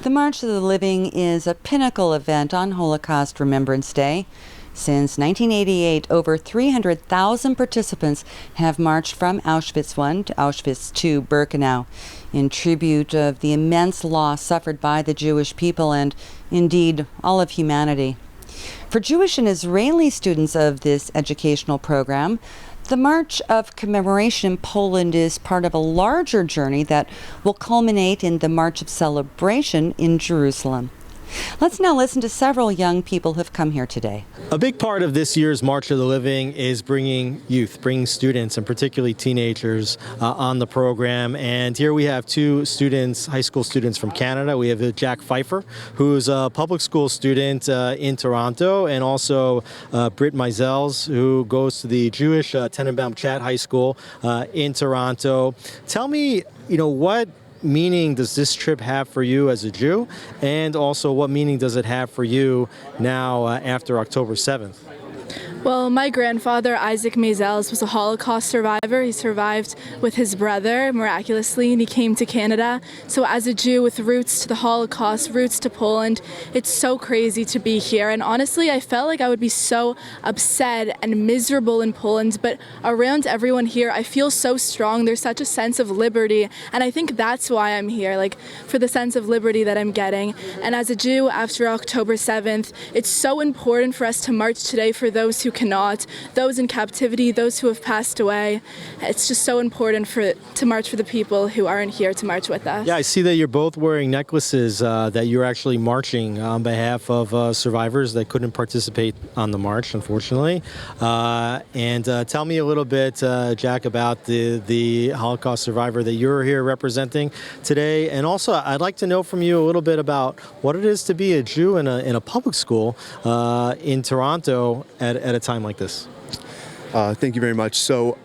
The March of the Living is a pinnacle event on Holocaust Remembrance Day. Since 1988, over 300,000 participants have marched from Auschwitz I to Auschwitz II Birkenau in tribute of the immense loss suffered by the Jewish people and, indeed, all of humanity. For Jewish and Israeli students of this educational program, the March of Commemoration in Poland is part of a larger journey that will culminate in the March of Celebration in Jerusalem. Let's now listen to several young people who've come here today. A big part of this year's March of the Living is bringing youth, bringing students, and particularly teenagers on the program. And here we have two students, high school students from Canada. We have Jack Feifer, who's a public school student in Toronto, and also Brit Meisels, who goes to the Jewish Tenenbaum Chat High School in Toronto. Tell me, what meaning does this trip have for you as a Jew, and also what meaning does it have for you now after October 7th? Well, my grandfather, Isaac Meisels, was a Holocaust survivor. He survived with his brother miraculously, and he came to Canada. So as a Jew with roots to the Holocaust, roots to Poland, it's so crazy to be here. And honestly, I felt like I would be so upset and miserable in Poland, but around everyone here, I feel so strong. There's such a sense of liberty, and I think that's why I'm here, for the sense of liberty that I'm getting. And as a Jew, after October 7th, it's so important for us to march today for those who cannot, those in captivity, those who have passed away. It's just so important to march for the people who aren't here to march with us. Yeah, I see that you're both wearing necklaces that you're actually marching on behalf of survivors that couldn't participate on the march, unfortunately. And tell me a little bit, Jack, about the Holocaust survivor that you're here representing today. And also, I'd like to know from you a little bit about what it is to be a Jew in a public school in Toronto at a time like this. Thank you very much. So,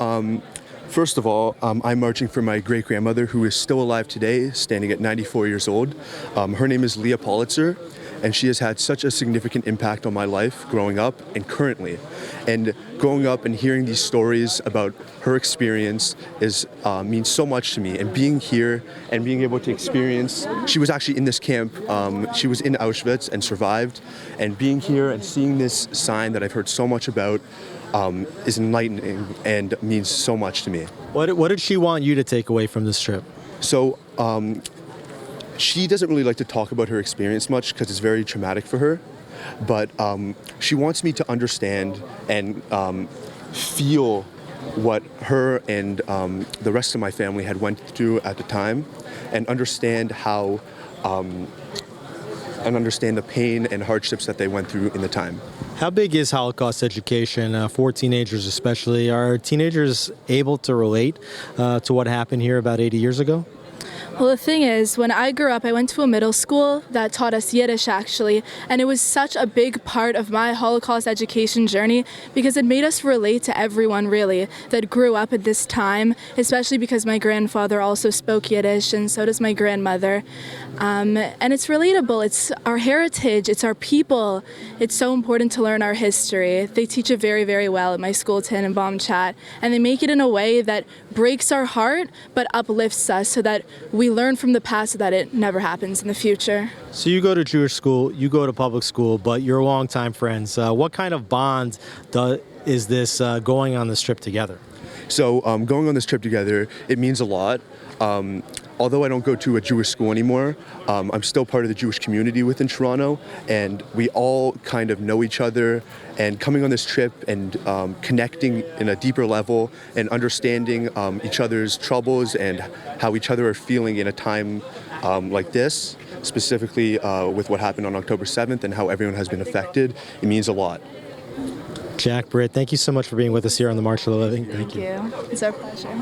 first of all, I'm marching for my great-grandmother, who is still alive today, standing at 94 years old. Her name is Leah Politzer, and she has had such a significant impact on my life growing up and currently. And growing up and hearing these stories about her experience means so much to me. And being here and being able to experience, she was actually in this camp. She was in Auschwitz and survived. And being here and seeing this sign that I've heard so much about is enlightening and means so much to me. What did she want you to take away from this trip? So, she doesn't really like to talk about her experience much because it's very traumatic for her, but she wants me to understand and feel what her and the rest of my family had went through at the time, and understand how and understand the pain and hardships that they went through in the time. How big is Holocaust education for teenagers especially? Are teenagers able to relate to what happened here about 80 years ago? Well, the thing is, when I grew up, I went to a middle school that taught us Yiddish, actually, and it was such a big part of my Holocaust education journey because it made us relate to everyone, really, that grew up at this time, especially because my grandfather also spoke Yiddish, and so does my grandmother. And it's relatable. It's our heritage. It's our people. It's so important to learn our history. They teach it very, very well at my school, Tenenbaum Chat, and they make it in a way that breaks our heart but uplifts us so that we learn from the past so that it never happens in the future. So you go to Jewish school, you go to public school, but you're longtime friends. What kind of bond is this going on this trip together? So going on this trip together, it means a lot. Although I don't go to a Jewish school anymore, I'm still part of the Jewish community within Toronto, and we all kind of know each other. And coming on this trip and connecting in a deeper level and understanding each other's troubles and how each other are feeling in a time like this, specifically with what happened on October 7th and how everyone has been affected, it means a lot. Jack, Britt, thank you so much for being with us here on the March of the Living. Thank you. It's our pleasure.